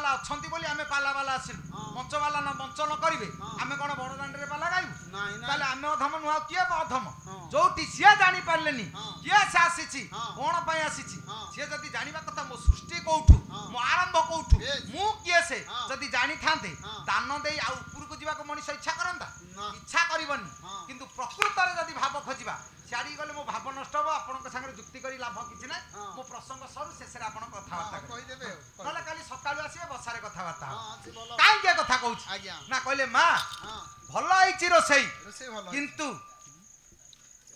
ବାଲା अछंती बोली आमे पाला वाला आसिलु मंच वाला न मंच न करिवे आमे कोन बड़ दांडरे पाला गाइबु ताले आमे अधम नुआ किए अधम जोटी सिया जानी पारलेनी किए से आसीची कोन पय आसीची से जदी जानिबा कथा मो सृष्टि कोउठु मो आरंभ कोउठु मु किए से जदी जानी थांते दान देई आ ऊपर को जीवा को मनुष्य इच्छा करंता इच्छा करिवनी किंतु प्रकृत रे जदी भाव खोजिबा छाड़ी गले मो भाव नष्ट हो आपन के संगे जुक्ति करी लाभ किछि नै मो प्रसंग सर शेष रे आपन कथा वार्ता कहि देबे नले काली सकाळु आसीबे बसारे कथा वार्ता काई के कथा कहूछि ना कहले मां भलो आइछि रोसई किंतु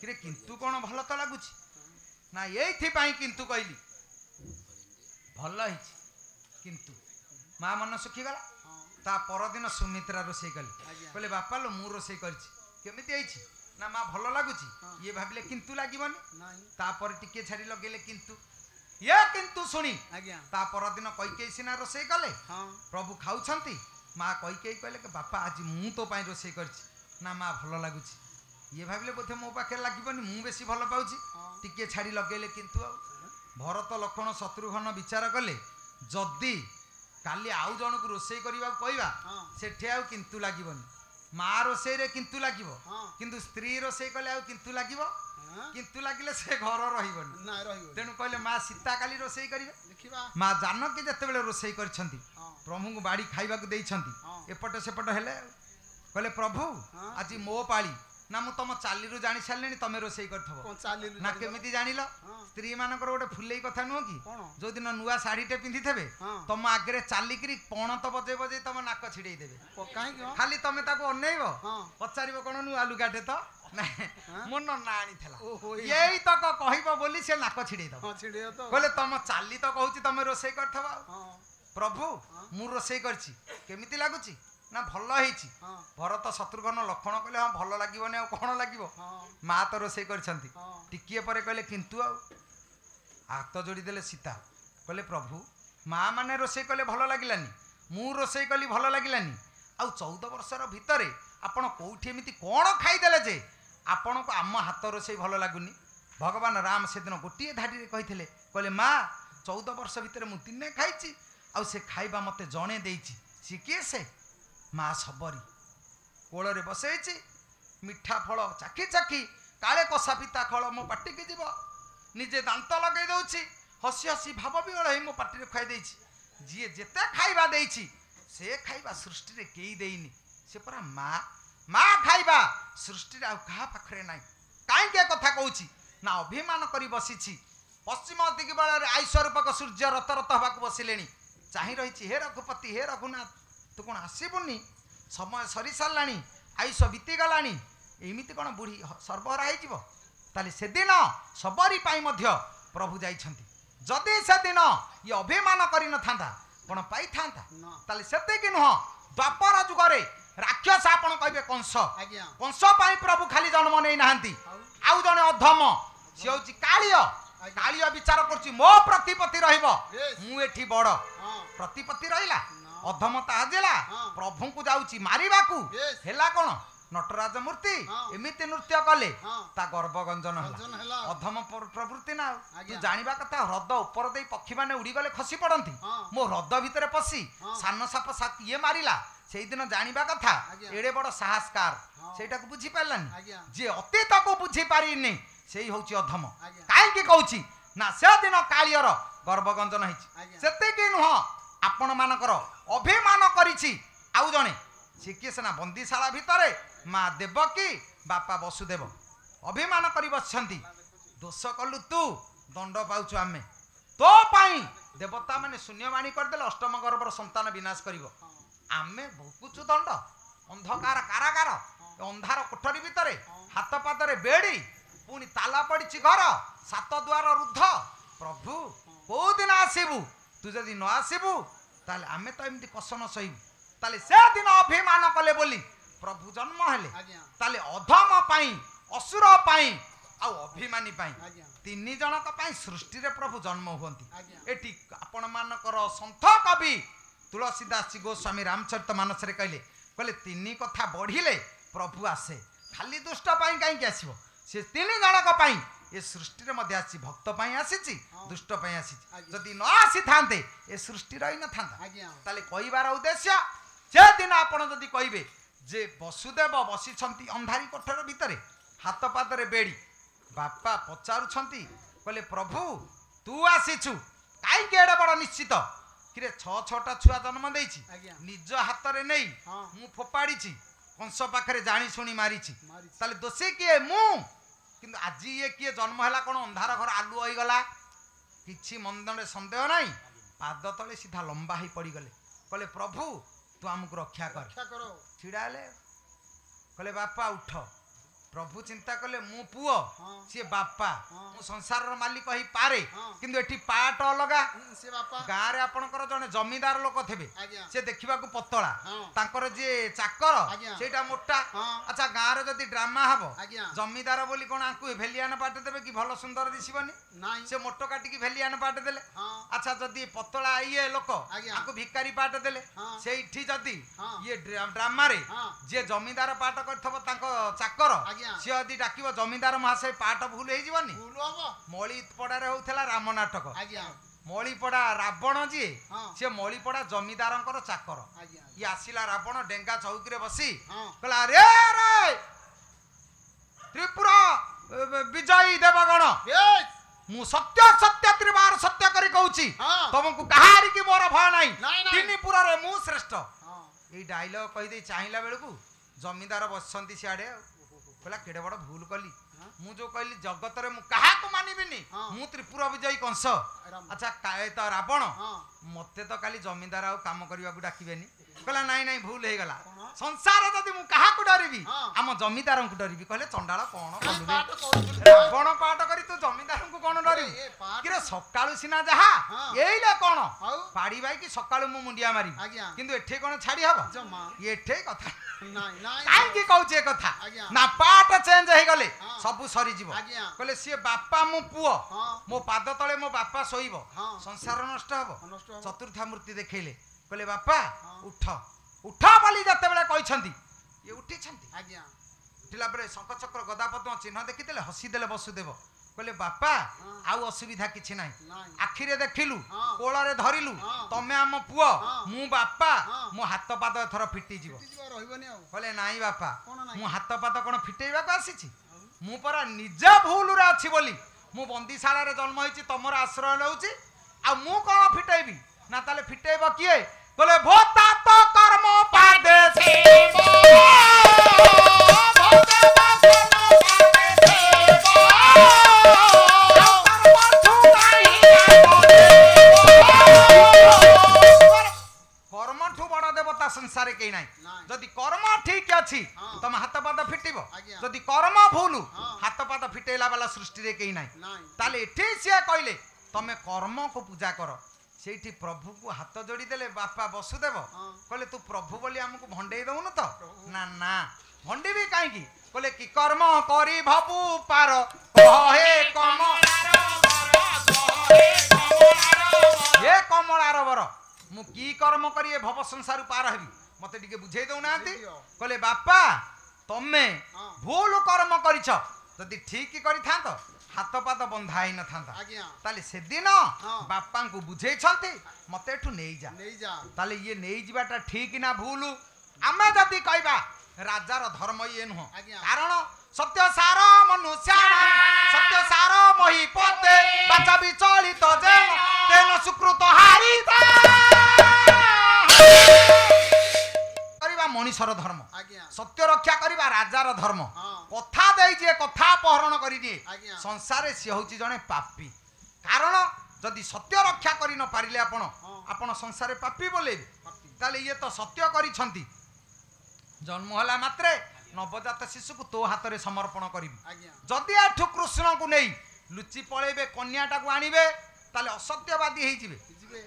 किरे किंतु कोन भलो त लागुछि ना एथि पई किंतु कहली भलो आइछि किंतु मां मन सुखी गला ता परदिन सुमित्रा रोसई कली कहले बापा लो मु रोसई करछि केमिति आइछि ना मां भलो लागुछि ये भाबिले किंतु लागिबनी ता पर टिके छाडी लगेले किंतु ये किंतु सुनी ता परदिन कइके सिना रोसई कले प्रभु खाउछंती मां कइके कहले के बापा आज मु तो पई रोसई करछि ना मां भलो लागुछि ये भाबिले बोथे मो पाखे लागिबनी मु बेसी भलो पाउछि टिके छाडी लगेले किंतु भरत लक्षण शत्रुघ्न विचार कले जदी काली आउ जन को रोसई करबा कहबा सेठे आउ किंतु लागिबनी मां रोसई रे किंतु लागिबो किंतु स्त्री रोसई कले आउ किंतु लागिबो किंतु लागिले से घर रहिबनी ना रहिबो तेनु कहले मां सीता काली रोसई करिवे देखिबा मां जानकी जते बेले रोसई करछंती प्रभु को बाड़ी खाइबा को देइछंती एपट सेपट हेले कहले प्रभु आज मो पाली ना मु तम चाली रु जानि सारलेनी तमे रोसई करथबो कोन चाली ना केमिति जानिलो स्त्री मानकर गोटे फुलेई कथा नुह कि जो दिन नुआ साड़ी टे पिंधि थेबे तम आगरे चाली करी पण तो बजे बजे तम नाक छिड़ेई देबे काहे खाली तमे ताको अनैबो पचारिबो कोन नुआ लुगाटे तो मन ना आनी थला यही तक कहइबो बोली से नाक छिड़ेई दबो हां छिड़ेयो तो कहले तम चाली तो कहउची तमे रोसई करथबो प्रभु मु रोसई करछि केमिति लागुची ना भलो हेछि भरत शत्रुघ्न लक्षण कहले हां भलो लागिबोनी आ कोन लागिबो मां तो रोसई करछंती टिकिए परे कहले किंतु आ हाथ जोड़ी देले सीता कहले प्रभु मां माने रोसई कहले भलो लागिलानी मु रोसई कहली भलो लागिलानी आ 14 वर्षर भितरे आपण कोठी एमिति कोन खाई देले जे आपण को आम हाथ रोसई भलो लागुनी भगवान राम से दिन गोटिए धाडी रे कहिथिले कहले मां 14 वर्ष भितरे मु तिने खाइची आ से खाइबा मते जणे देइची सी के से मां सबरी कोल रे बसैची मिठा फल चाखी चाखी काले कसा पिता खळ मो पाटी के जीव निजे दांत लगे दउची हसी हसी भाव बिगळ हे मो पाटी रे खाइ देइची जिए जेते खाइबा देइची से खाइबा सृष्टि रे केई देइनी से परा मां मां खाइबा सृष्टि रे आ कहा पाखरे नाही काई के कथा कहूची ना अभिमान करी बसिची पश्चिम दिग बेला रे आईश्वरूपक सूर्य रत रत हबाक बसिलेनी चाहि रहिची हे रघुपति हे रघुनाथ तू कौन आसबुनि समय सरी साराणी आयुष बीती गलानी एमती कौन बुढ़ी सर्वहरा हो से दिन सबरी प्रभु जाइछंती जदि से दिन ये अभिमान करि न थांता कौन पाई थांता से नुह द्वापर जुगरे राक्षस आपण कहबे कंस कंस पाई प्रभु खाली जन्म नहीं नाहंती आउ जने अधम सी होची कालिय कालिय विचार करछि मो प्रतिपत्ति रहइबो मु एठी बड़ प्रतिपत्ति रहिला अधमता आजिला प्रभु को जाउची मारिबाकू हेला कोन नटराज मूर्ति एमिति नृत्य कले ता गर्भ गंजन हला अधम प्रवृत्ति ना तू जानिबा कथा ह्रद ऊपर देई पक्षी माने उड़ी गले खसी पड़ंती मो ह्रद भितरे पसी सान साप सात ये मारिला सेई दिन जानिबा कथा एडे बड़ साहसकार सेटा को बुझी पारलानी जे अतीत को बुझी पारिनी सेई होची अधम काई की कहूची ना से दिन कालियर गर्भ गंजन हिची सेते की नुह आपण मानकर अभिमान करिछि आउ जणे श्रीकृष्ण बंदीशाला भितरे माँ देवकी बापा वसुदेव अभिमान करी बसछंती दोष कलु तू दंड पाउछु आमे तो पाई देवता माने शून्यवाणी करदेले अष्टम गर्भर संतान विनाश करिवो आमे भोकुछु दंड अंधकार कारागार अंधार कोठरी भितरे हाथ पादरे बेड़ी पुनी ताला पड़िछि घर सात द्वार रुद्ध प्रभु को दिन आसीबू तू जदि न आसीबू ताले आमे तो एमती कसन सहिबू ताले से दिन अभिमान कले बोली प्रभु जन्म हेले ताले अधम पाई असुर पाई आ अभिमानी पाई तीन जनक पाई सृष्टि रे प्रभु जन्म हुंती एटी आपण मानकर संत कवि तुलसीदास गोस्वामी रामचरित मानस रे कहले कहले तीन कथा बढ़िले प्रभु आसे खाली दुष्ट पाई काई के आसीबो से तीन जनक पाई ए सृष्टि रे मध्ये आसी भक्त पई आसीची दुष्ट पई आसीची जदि न आसी थांते ए सृष्टि रही न थांता ताले कहिबार उद्देश्य जे दिन आपण जदि कहिबे जे वसुदेव बसी छंती अंधारी कोठर भितरे हाथ पादरे बेड़ी बापा पचारु छंती कहले प्रभु तू आसीछु काई केडे बड़ निश्चित किरे 6-6टा छुआ जन्म देइछि निज हाथ रे नै मु फोपाडीछि कंस पाखरे जानी सुनी मारिछि ताले दोषी किए मु किंतु आज ये किए जन्म हैला कोन अंधार घर आलु होई गला किछि मंदने संदेह नाही पाद तले सीधा लंबा ही पड़ी गले कहले प्रभु तू हमको रक्षा कर छिड़ाले कहले बापा उठ प्रभु चिंता कले मु पुओ सी बापा मु संसार मालिक ही पारे किंतु एठी पाट अलगा से बापा गाँ रे आपनकर जने जमीदार लोक थेबे से देखिबा को पतला तांकर जे चाकर सेटा मोटा अच्छा गाँ रे जदी ड्रामा हबो जमीदार बोली कोन आंकु भेलियान पाट देबे कि भलो सुंदर दिसिबनी नाही से मोटो काटी की भेलियान पाट देले अच्छा जदी पतला आइए लोक आंकु भिकारी पाट देले सेठी जदी ये ड्रामा रे जे जमीदार पाट करथबो तांको चाकर सी यदि डाकिब जमीदार महाशय पाठ भूल होईजिबनी मळीपड़ारे होउथला राम नाटक मळीपड़ा रावण जी से मळीपड़ा जमीदारंकर चाकर ये आसिला रावण डेंगा चौकी रे बसी कहला रे रे त्रिपुरा विजयी देवगण मु सत्य सत्य त्रिबार सत्य करी कहूची तुमको कहारी की मोर भय नाही तिनीपुरा रे मु श्रेष्ठ ए डायलॉग कहि दे चाहिला बेलकू जमीदार बसंती सियाडे कहला केडे बड़ भूल कली मु जो कहली जगत रे मु कहा को मानिबिनी मु त्रिपुरा विजयी कंस अच्छा काए त रावण मते तो काली जमीदार आ काम करबा को डाकिबेनी कहला नाही नाही भूल हे गला संसार जदी मु कहा को डरिबी हम जमीदार को डरिबी कहले चंडाळ कोन कलु रावण पाट करी तू जमीदार को कोन डरिबी किरे सकाळु सिना जहा एइले कोन पाड़ी बाई कि सकाळु मु मुंडिया मारी किंतु एठे कोन छाडी हबो एठे कथा काई की कहूचे कथा ना पाट चेंज हे गले सब सरी जीव कहले सी बापा मु पुओ मो पाद तले मो बापा सोइबो संसार नष्ट हबो चतुर्था मूर्ति देखैले कहले बापा उठ उठ बोली जते बेले कहिसंती ये उठी छंती उठिला बेले शंख चक्र गदा पद्म चिन्ह देखिदेले हसी देले वसुदेव कहले बापा आउ असुविधा किछि नाही आखिरे देखिलु कोळरे धरिलु तमे हम पुओ मु बापा मो हाथ पाद एथर फिटी जीवो रहिबनी आ कहले नाही बापा मु हाथ पाद कोन फिटेइबा को आसीछि मु परा निज भूल रे अछि बोली मु बंदीशाला रे जन्म होइछि तमर आश्रय लउछि आ मु कोन फिटेइबी ना ताले फिटेइबो किए कहले भोता तो कर्म पादे से संसार के नाही जदि कर्म ठीक अछि तम हाथ पाद फिटिबो जदि कर्म भूल हाथ पाद फिटेला वाला सृष्टि रे के नाही ताले एठी से कहले तमे कर्म को पूजा कर सेठी प्रभु को हाथ जोड़ी देले बापा वसुदेव कहले तू प्रभु बोली हमको भंडेई दउन तो ना ना भंडी भी काहे की कहले कि कर्म करी भाबू पार कहे ये कमलार वर मु की कर्म करी भव संसार पार हेबी मते टिके बुझेई दउ नांती कहले बापा तमे भूल कर्म करिछ जदि ठीक करि थांत हाथ पाद बंधाई न थांता ताले से दिन बापा को बुझेई छथि मते एठु नेई जा ताले ये नेई जिबाटा ठीक ना भूल आमे जदि कहबा राजार धर्म ये नुह कारण सत्य सार मनुष्य सत्य सार महिपते बाचा विचलित जेन तेन सुकृत हारिता करिबा मनुष्यर धर्म सत्य रक्षा करिबा राजार धर्म कथा देई जे कथा अपहरण करि दिए संसारे से होची जने पापी कारण जदि सत्य रक्षा करि न पारिले आपण संसारे पापी बोले ताले ये तो सत्य करि छंती जन्म होला मात्रे नवजात शिशु को तो हाथ में समर्पण करी जदि आठु कृष्ण को नहीं लुचि पलैबे कन्याटा को आनिबे ताले असत्यवादी हे जिवे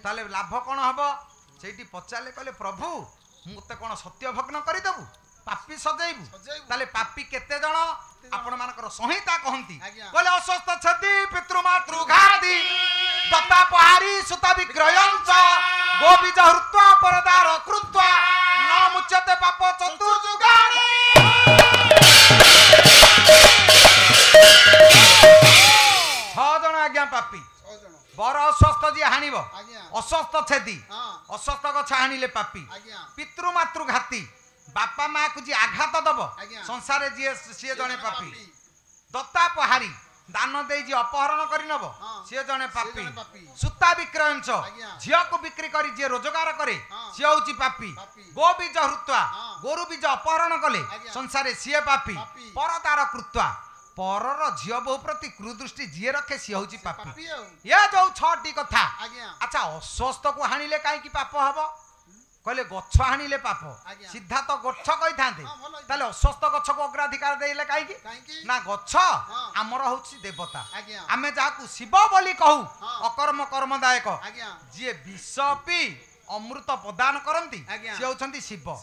ताले लाभ कोन हबो सेठी पचाले कहले प्रभु मुते कोन सत्य भग्न करि देबु पापी सजेइबु ताले पापी केते जण आपण मानकर संहिता कहंती बोले अस्वस्थ छति पितृ मातृ घादी दत्ता पहारी सुता विग्रहंच गोबीज हृत्वा परदार कृत्वा न मुच्यते पाप चतुर्जुगानि छेदी अस्वस्थ गछ हाणिले पापी पितृ मातृ घाती बापा माँ को जी आघात दब संसार जी सी जड़े पापी दत्ता पहारी दान दे जी अपहरण कर नब सी जड़े पापी सूता विक्रयंच झील को बिक्री कर जी रोजगार करे सी हूँ पापी गो बीज हृत्वा गोरु बीज अपहरण कले संसार सी पापी परदार कृत्वा परर झील बहु प्रति कुदृष्टि जी रखे सी हूँ पापी ये जो 6टी कथा अच्छा अस्वस्थ को हाणिले कहीं पाप हम कहले गछ हाणिले पाप सीधा तो गछ कही था अस्वस्थ गछ को अग्राधिकार देले कहीं ना गछ आमर हूँ देवता आमे जहाँ शिव बोली कहू अकर्म कर्मदायक जी विष पी अमृत प्रदान करती सी होती शिव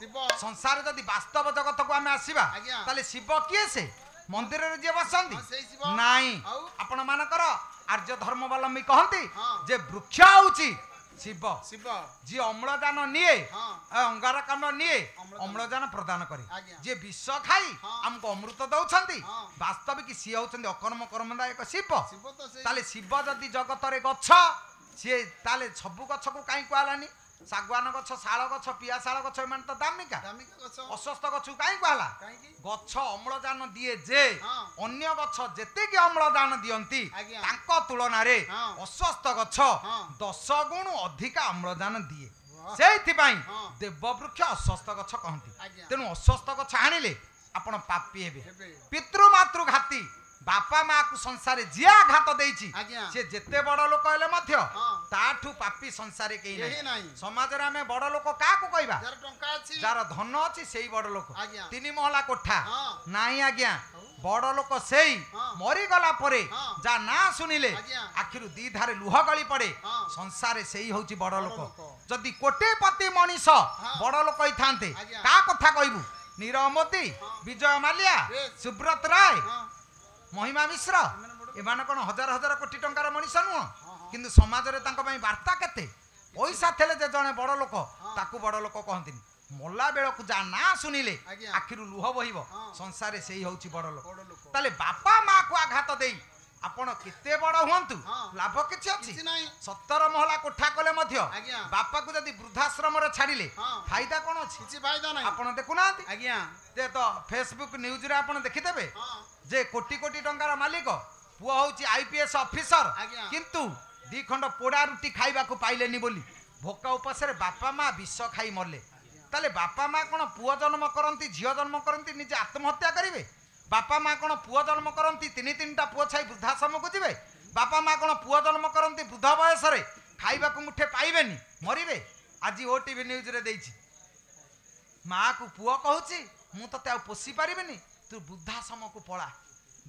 संसार जदि वास्तव जगत को आमे आसीबा ताले शिव किए से मंदिर रे जे बसंती नाई आपण मानकर आर्य धर्मावलंबी कहती जे वृक्ष होची शिव शिव जी अम्लजान निये अंगारकांड निये अम्लजान प्रदान करे जे विष खाई हमको अमृत दौछंती वास्तविक सी होचंती अकर्म कर्मदायक शिव ताले शिव जदि जगत रे गछ सी ताले सबु गछ को काई कहलानी सागवान गछ शाल गछ पियाशाल गछ मान तो दामिका अस्वस्थ गछ काई कहला गछ अम्लजान दिए जे अन्य गछ जेतेकी अम्लजान दियंती तांको तुलना रे अस्वस्थ गछ 10 गुण अधिक अम्लजान दिए सेथि पई देववृक्ष अस्वस्थ गछ कहंती तेनु अस्वस्थ गछ हाणिले आपण पापी हेबे पितृ मातृ घाती बापा माँ को संसार जी आघात देछि से जेते बड़ लोक हेले मध्य ताठू पापी संसार केही नाही समाज रे हमें बड़ लोक का को कहबा जार धन अछि सेही बड़ लोक 3 महला कोठा नाही आज्ञा बड़ लोक सेही मरी गला परे जा ना सुनिले आखिरु दी धारे लुह गली पड़े संसार सेही होछि बड़ लोक जदि कोटिपति मनीष बड़ लोक होई थांते का कथा कहबू नीरव मोदी विजय माल्या सुब्रत राय महिमा मिश्र एमान कौन हजार हजार कोटी टंकार मनीष नुह किंतु समाज रे तांको पई वार्ता केते पैसा थेले जे जने बड़ लोक ताकू बड़ लोक कहंतिनी मोला बेल को जा ना सुनिले आखिरु लुह बहिबो संसार सेही होछि बड़ लोक ताले बापा माँ को आघात देई आपण केते बड़ हुंतु लाभ किछि अछि 17 महला कोठा कले मध्य बापा को जदी वृद्धाश्रम रे छाडिले फायदा कोन अछि किछि फायदा नै आपण देखु ना आज्ञा जे तो फेसबुक न्यूज रे आपण देखि देबे जे कोटी कोटी टंकार मालिक पुआ होची आईपीएस ऑफिसर किंतु 2 खंड पोड़ा रुटी खाइबा को पाइलेनी बोली भोका उपास रे बापा माँ विष खाई मरले ताले बापा माँ कोन पुआ जन्म करंती झियो जन्म करंती निजे आत्महत्या करिवे बापा माँ कोन पुआ जन्म करंती 3-3टा पुआ छाई वृद्धाश्रम को जिवे बापा माँ कोन पुआ जन्म करंती वृद्ध बयस रे खाइबा को मुठे पाइबेनी मरिवे आज ओटीवी न्यूज रे देछि माँ को पुआ कहूची मु तते आ पोसी पारिबेनी तू वृद्धाश्रम को पळा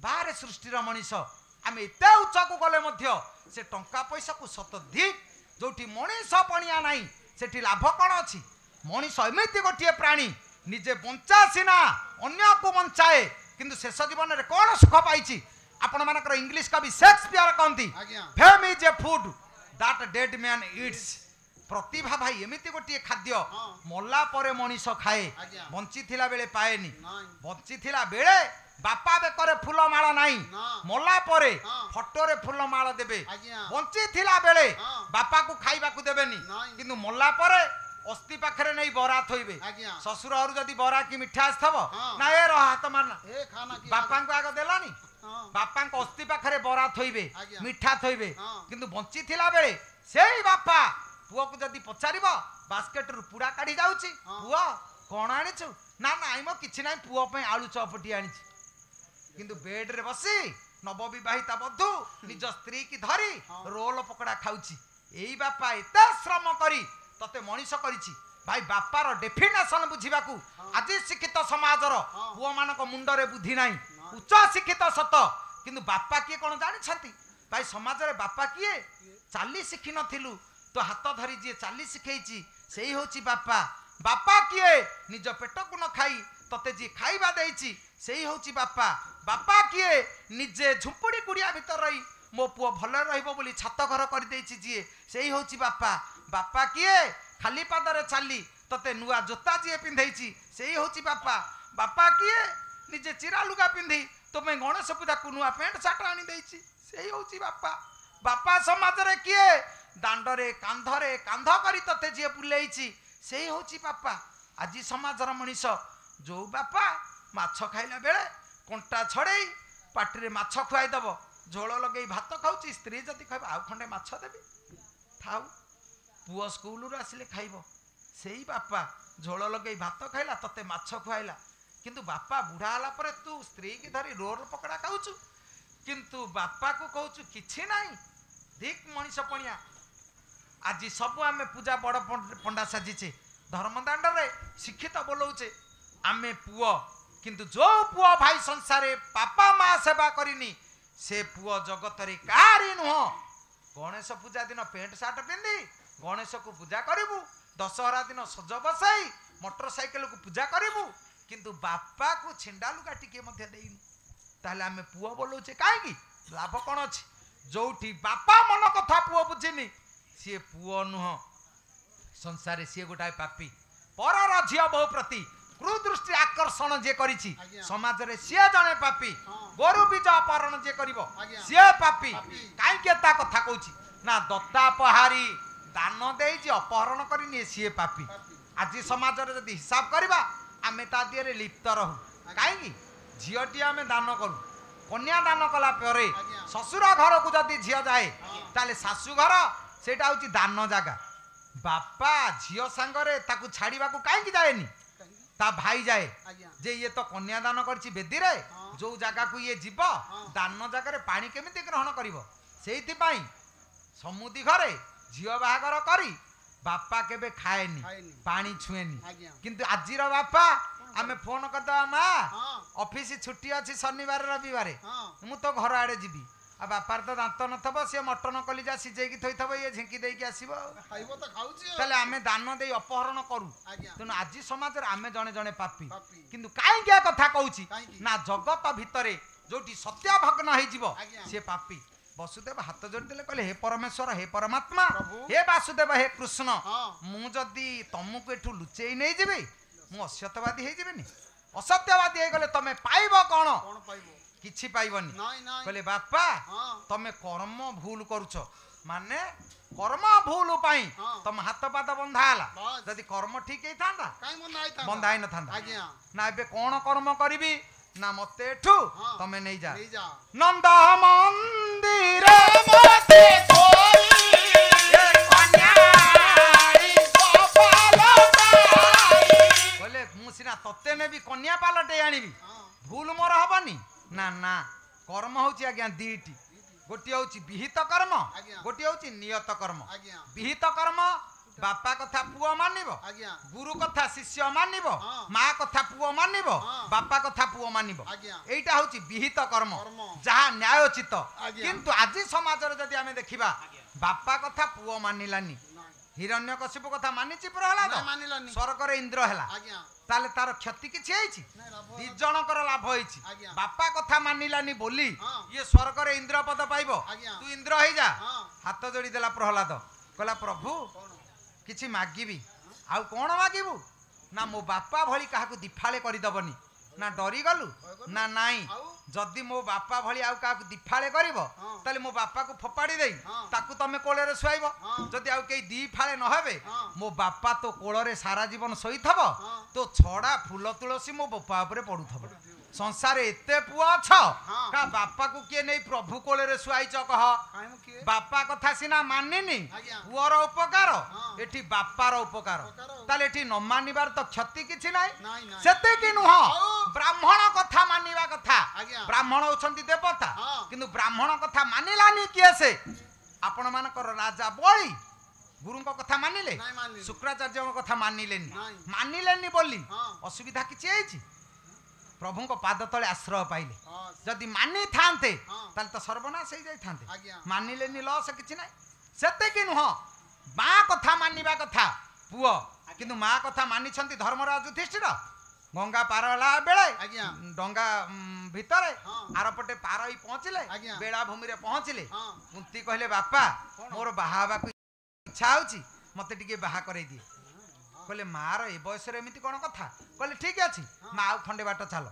बाहर सृष्टिर मनीष आम एते उच्च को गले मध्य से टंका पैसा को शतधिक जोठी मनीष पणिया नाही सेठी लाभ कौन अछि मनीष एमिति गोटे प्राणी निजे बंचा सिना अन्य को बंचाए किंतु शेष जीवन रे कौन सुख पाइछि आपण मानकर इंग्लिश कवि शेक्सपियर कहंती fame is a food that dead man eats प्रतिभा भाई एमिति गोटे खाद्य मल्ला परे मनीष खाए बंची थिला बेले पाएनी बंची थिला बेले बापा बेकरे फूल माला नाही मल्ला परे फटोरे फूल माला देबे बंची थिला बेले बापा को खाइबा को देबेनी किंतु मल्ला परे अस्थि पाखरे नहीं बरा थोइबे ससुर और जदी बरा की मिठा आस्थब ना ए रह हाथ मारना ए खाना की बापा को आगे देलानी बापा को अस्थि पाखरे बरा थोइबे मिठा थोइबे किंतु बंची थिला बेले सेही बापा पुआ को जदी पचारिबो बास्केट रु पुडा काढी जाउची पुआ कोन आनिछु ना नाइ मो किछि नाइ पुआ पे आलू चपटी आनिछि किंतु बेड रे बसी नवविवाहिता बधू निज स्त्री की धरी रोल पकड़ा खाउची एई बापा एते श्रम करी तते मनीष करिछि भाई बापार डेफिनेशन बुझिबाकू आज शिक्षित समाजर पुआ मानक मुंडरे बुद्धि नाही उच्च शिक्षित सत किंतु बापा किए कोन जानि छथि भाई समाज रे बापा किए चाली शिखि नथिलु तो हाथ धरी जे चाली शिखैछि सेही होछि बापा बापा किए निज पेट को न खाई तते जी खाइबा देछि सेही होछि बापा बापा किए निजे झुंपुड़ी कुड़िया भीतर रही मो पुआ भले रहिबो बोली छात घर कर देछि जी सेही होछि बापा बापा किए खाली पादरे चाली तते नुआ जोता जी पिंधैछि सेही होछि बापा बापा किए निजे चिरा लुगा पिंधी तमे गणेश पूजा को नुआ पेंट साट आनी देछि सेही होछि बापा बापा समाज रे किए ଦାଣ୍ଡରେ କାନ୍ଧରେ କାନ୍ଧ କରି ତତେ ଯିଏ ବୁଲେଇଛି ସେଇ ହେଉଛି ବାପା। ଆଜି ସମାଜର ମଣିଷ ଯୋଉ ବାପା ମାଛ ଖାଇଲା ବେଳେ କଣ୍ଟା ଛଡ଼େଇ ପାଟିରେ ମାଛ ଖୁଆଇଦବ, ଝୋଳ ଲଗେଇ ଭାତ ଖାଉଛି, ସ୍ତ୍ରୀ ଯଦି କହିବ ଆଉ ଖଣ୍ଡେ ମାଛ ଦେବି ଥାଉ, ପୁଅ ସ୍କୁଲରୁ ଆସିଲେ ଖାଇବ, ସେଇ ବାପା ଝୋଳ ଲଗେଇ ଭାତ ଖାଇଲା, ତତେ ମାଛ ଖୁଆଇଲା। କିନ୍ତୁ ବାପା ବୁଢ଼ା ହେଲା ପରେ ତୁ ସ୍ତ୍ରୀ କି ଧରି ରୋଲ ପକୋଡ଼ା ଖାଉଛୁ, କିନ୍ତୁ ବାପାକୁ କହୁଛୁ କିଛି ନାହିଁ, ଠିକ ମଣିଷ ପଣିଆ। ଆଜି ସବୁ ଆମେ ପୂଜା ବଡ଼ ପଣ୍ଡା ସାଜିଛେ, ଧର୍ମଦାଣ୍ଡରେ ଶିକ୍ଷିତ ବୋଲଉଛେ ଆମେ ପୁଅ, କିନ୍ତୁ ଯୋଉ ପୁଅ ଭାଇ ସଂସାରେ ବାପା ମା ସେବା କରିନି ସେ ପୁଅ ଜଗତରେ କାହାରି ନୁହଁ। ଗଣେଶ ପୂଜା ଦିନ ପ୍ୟାଣ୍ଟ ସାର୍ଟ ପିନ୍ଧି ଗଣେଶକୁ ପୂଜା କରିବୁ, ଦଶହରା ଦିନ ସଜ ବସାଇ ମୋଟର ସାଇକେଲକୁ ପୂଜା କରିବୁ, କିନ୍ତୁ ବାପାକୁ ଛିଣ୍ଡା ଲୁଗା ଟିକେ ମଧ୍ୟ ଦେଇନି, ତାହେଲେ ଆମେ ପୁଅ ବୋଲଉଛେ କାହିଁକି? ଲାଭ କ'ଣ ଅଛି? ଯୋଉଠି ବାପା ମନ କଥା ପୁଅ ବୁଝିନି ସିଏ ପୁଅ ନୁହଁ, ସଂସାରେ ସିଏ ଗୋଟାଏ ପାପୀ। ପରର ଝିଅ ବୋହୁ ପ୍ରତି କୁଦୃଷ୍ଟି ଆକର୍ଷଣ ଯିଏ କରିଛି ସମାଜରେ ସିଏ ଜଣେ ପାପୀ। ଗୋରୁ ବୀଜ ଅପହରଣ ଯିଏ କରିବ ସିଏ ପାପୀ। କାହିଁକି ତା କଥା କହୁଛି ନା ଦତ୍ତା ପହାରୀ ଦାନ ଦେଇଛି ଅପହରଣ କରିନି ସିଏ ପାପୀ। ଆଜି ସମାଜରେ ଯଦି ହିସାବ କରିବା ଆମେ ତା ଦିହରେ ଲିପ୍ତ ରହୁ। କାହିଁକି? ଝିଅଟି ଆମେ ଦାନ କରୁ, କନ୍ୟା ଦାନ କଲା ପରେ ଶ୍ୱଶୁର ଘରକୁ ଯଦି ଝିଅ ଯାଏ ତାହେଲେ ଶାଶୁଘର ସେଇଟା ହେଉଛି ଦାନ ଜାଗା। ବାପା ଝିଅ ସାଙ୍ଗରେ ତାକୁ ଛାଡ଼ିବାକୁ କାହିଁକି ଯାଏନି? ତା ଭାଇ ଯାଏ ଯେ ଇଏ ତ କନ୍ୟା ଦାନ କରିଛି ବେଦୀରେ, ଯୋଉ ଜାଗାକୁ ଇଏ ଯିବ ଦାନ ଜାଗାରେ ପାଣି କେମିତି ଗ୍ରହଣ କରିବ। ସେଇଥିପାଇଁ ସମୁଦି ଘରେ ଝିଅ ବାହାଘର କରି ବାପା କେବେ ଖାଏନି, ପାଣି ଛୁଏନି। କିନ୍ତୁ ଆଜିର ବାପା ଆମେ ଫୋନ କରିଦେବା ମା ଅଫିସ ଛୁଟି ଅଛି ଶନିବାର ରବିବାର ମୁଁ ତ ଘର ଆଡ଼େ ଯିବି, ଆଉ ବାପାର ତ ଦାନ୍ତ ନଥିବ, ସିଏ ମଟନ କଲିଜା ସିଝେଇକି ଥୋଇଥିବ, ଇଏ ଝିଙ୍କି ଦେଇକି ଆସିବ, ତାହେଲେ ଆମେ ଦାନ ଦେଇ ଅପହରଣ କରୁ। ତେଣୁ ଆଜି ସମାଜରେ ଆମେ ଜଣେ ଜଣେ ପାପୀ। କିନ୍ତୁ କାହିଁକି ଏ କଥା କହୁଛି ନା ଜଗତ ଭିତରେ ଯୋଉଠି ସତ୍ୟ ଭଗ୍ନ ହେଇଯିବ ସିଏ ପାପୀ। ବସୁଦେବ ହାତ ଯୋଡ଼ିଦେଲେ କହିଲେ ହେ ପରମେଶ୍ୱର, ହେ ପରମାତ୍ମା, ହେ ବାସୁଦେବ, ହେ କୃଷ୍ଣ, ମୁଁ ଯଦି ତମକୁ ଏଠୁ ଲୁଚେଇ ନେଇଯିବି ମୁଁ ଅସତ୍ୟବାଦୀ ହେଇଯିବିନି? ଅସତ୍ୟବାଦୀ ହେଇଗଲେ ତମେ ପାଇବ କ'ଣ? କିଛି ପାଇବନି। କହିଲେ ବାପା ତମେ କର୍ମ ଭୁଲ କରୁଛ, ମାନେ କର୍ମ ଭୁଲ ପାଇଁ ତମ ହାତ ପାଦ ବନ୍ଧା ହେଲା। ଯଦି କର୍ମ ଠିକ ହେଇଥାନ୍ତା ବନ୍ଧା ହେଇନଥାନ୍ତା। ନା ଏବେ କ'ଣ କର୍ମ କରିବି ନା ମତେ ଏଠୁ ତମେ ନେଇଯା ନନ୍ଦ ମନ୍ଦିର କହିଲେ ମୁଁ ସିନା ତତେ ନେବି କନ୍ୟା ପାଲଟେ ଆଣିବି, ଭୁଲ ମୋର ହବନି। ନା ନା, କର୍ମ ହଉଛି ଆଜ୍ଞା ଦିଟି, ଗୋଟିଏ ହଉଛି ବିହିତ କର୍ମ, ଗୋଟିଏ ହଉଛି ନିୟତ କର୍ମ। ବିହିତ କର୍ମ ବାପା କଥା ପୁଅ ମାନିବ, ଗୁରୁ କଥା ଶିଷ୍ୟ ମାନିବ, ମା କଥା ପୁଅ ମାନିବ, ବାପା କଥା ପୁଅ ମାନିବ, এইটা হচ্ছে বিহিত কর্ম যাহা ন্যায়োচিত। কিন্তু আজি সমাজরে যদি আমি দেখিবা বাপা কথা পুଅ মানিলানি, হিরণ্যকশিপু কথা মানিছি প্রহ্লাদ, স্বর্গরে ইন্দ্র হেলা, তাহলে তার ক্ষতি কিছু হয়েছি? ଦି ଜଣଙ୍କର ଲାଭ ହେଇଛି। ବାପା କଥା ମାନିଲାନି ବୋଲି ଇଏ ସ୍ୱର୍ଗରେ ଇନ୍ଦ୍ର ପଦ ପାଇବ, ତୁ ଇନ୍ଦ୍ର ହେଇଯା। ହାତ ଯୋଡ଼ି ଦେଲା ପ୍ରହ୍ଲାଦ, କହିଲା ପ୍ରଭୁ କିଛି ମାଗିବି। ଆଉ କ'ଣ ମାଗିବୁ? ନା ମୋ ବାପା ଭଳି କାହାକୁ ଦିଫାଳେ କରିଦବନି। ନା ଡରିଗଲୁ? ନା ନାଇଁ, ଯଦି ମୋ ବାପା ଭଳି ଆଉ କାହାକୁ ଦିଫାଳେ କରିବ ତାହେଲେ ମୋ ବାପାକୁ ଫୋପାଡ଼ି ଦେଇ ତାକୁ ତମେ କୋଳରେ ଶୁଆଇବ। ଯଦି ଆଉ କେହି ଦି ଫାଳେ ନହେବେ ମୋ ବାପା ତୋ କୋଳରେ ସାରା ଜୀବନ ଶୋଇଥବ, ତୋ ଛଡ଼ା ଫୁଲ ତୁଳସୀ ମୋ ବାପା ଉପରେ ପଡୁଥବ। ସଂସାରେ ଏତେ ପୁଅ ଅଛ, କା ବାପାକୁ କିଏ ନେଇ ପ୍ରଭୁ କୋଳରେ ଶୁଆଇଛ କହ? ବାପା କଥା ସିନା ମାନିନି, ପୁଅର ଉପକାର ଏଠି ବାପାର ଉପକାର, ତାହେଲେ ଏଠି ନ ମାନିବାର ତ କ୍ଷତି କିଛି ନାହିଁ। ସେତିକି ନୁହଁ, ବ୍ରାହ୍ମଣ କଥା ମାନିବା କଥା। ବ୍ରାହ୍ମଣ ହଉଛନ୍ତି ଦେବତା, କିନ୍ତୁ ବ୍ରାହ୍ମଣ କଥା ମାନିଲାନି କିଏ? ସେ ଆପଣ ମାନଙ୍କର ରାଜା ବଳି ଗୁରୁଙ୍କ କଥା ମାନିଲେ, ଶୁକ୍ରାଚାର୍ଯ୍ୟଙ୍କ କଥା ମାନିଲେନି। ମାନିଲେନି ବୋଲି ଅସୁବିଧା କିଛି ହେଇଛି? ପ୍ରଭୁଙ୍କ ପାଦ ତଳେ ଆଶ୍ରୟ ପାଇଲେ। ଯଦି ମାନିଥାନ୍ତେ ତାହେଲେ ତ ସର୍ବନାଶ ହେଇଯାଇଥାନ୍ତେ। ମାନିଲେନି, ଲସ୍ କିଛି ନାହିଁ। ସେତିକି ନୁହଁ, ମା କଥା ମାନିବା କଥା ପୁଅ, କିନ୍ତୁ ମା କଥା ମାନିଛନ୍ତି ଧର୍ମରାଜ ଯୁଧିଷ୍ଠିର। ଗଙ୍ଗା ପାର ହେଲା ବେଳେ ଡଙ୍ଗା ଭିତରେ ଆରପଟେ ପାର ହେଇ ପହଞ୍ଚିଲେ, ବେଳାଭୂମିରେ ପହଞ୍ଚିଲେ। କୁନ୍ତୀ କହିଲେ ବାପା ମୋର ବାହା ହେବାକୁ ଇଚ୍ଛା ହଉଛି, ମତେ ଟିକେ ବାହା କରେଇ ଦିଏ। କହିଲେ ମାର ଏ ବୟସରେ ଏମିତି କ'ଣ କଥା? କହିଲେ ଠିକ ଅଛି ମା, ଆଉ ଖଣ୍ଡେ ବାଟ ଚାଲ।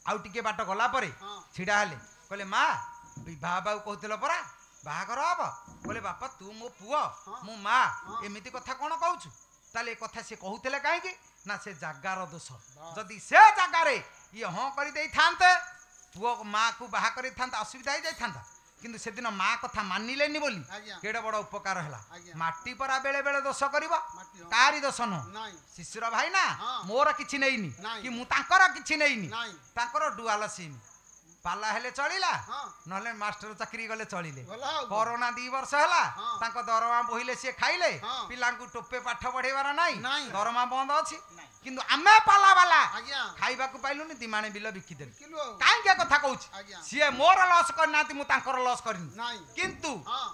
ଆଉ ଟିକେ ବାଟ ଗଲା ପରେ ଛିଡ଼ା ହେଲେ, କହିଲେ ମା ବିବାହ ହେବାକୁ କହୁଥିଲ ପରା, ବାହାଘର ହବ ବୋଲେ ବାପା ତୁ ମୋ ପୁଅ ମୋ ମା ଏମିତି କଥା କଣ କହୁଛୁ ତାହେଲେ ଏ କଥା ସେ କହୁଥିଲେ କାହିଁକି ନା ସେ ଜାଗାର ଦୋଷ ଯଦି ସେ ଜାଗାରେ ଇଏ ହଁ କରିଦେଇଥାନ୍ତେ ପୁଅ ମା କୁ ବାହା କରିଥାନ୍ତା ଅସୁବିଧା ହେଇଯାଇଥାନ୍ତା କିନ୍ତୁ ସେଦିନ ମା କଥା ମାନିଲେନି ବୋଲି କେଡେ ବଡ ଉପକାର ହେଲା ମାଟି ପରା ବେଳେ ବେଳେ ଦୋଷ କରିବ କାହାରି ଦୋଷ ନୁହଁ ଶିଶୁର ଭାଇ ନା ମୋର କିଛି ନେଇନି କି ମୁଁ ତାଙ୍କର କିଛି ନେଇନି ତାଙ୍କର ଡୁଆଲ ସିମ୍ ପାଲା ହେଲେ ଚଳିଲା ନହେଲେ ମାଷ୍ଟର ଚାକିରି ଗଲେ ଚଳିଲେ କରୋନା 2 ବର୍ଷ ହେଲା ତାଙ୍କ ଦରମା ବୋହିଲେ ସିଏ ଖାଇଲେ ପିଲାଙ୍କୁ ଟୋପେ ପାଠ ପଢେଇବାର ନାହିଁ ଦରମା ବନ୍ଦ ଅଛି କିନ୍ତୁ ଆମେ ପାଲା ବାଲା ଖାଇବାକୁ ପାଇଲୁନି ଦିମାଣେ ବିଲ ବିକିଦେଲୁ କାହିଁକି କଥା କହୁଛି ସିଏ ମୋର ଲସ୍ କରିନାହାନ୍ତି ମୁଁ ତାଙ୍କର ଲସ୍ କରିନି କିନ୍ତୁ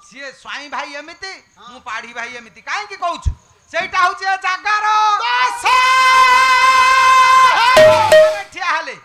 ସିଏ ସ୍ୱାଇଁ ଭାଇ ଏମିତି ମୁଁ ପାଢୀ ଭାଇ ଏମିତି କାହିଁକି କହୁଛୁ ସେଇଟା ହଉଛି ଏ ଜାଗାର ଠିଆ ହେଲେ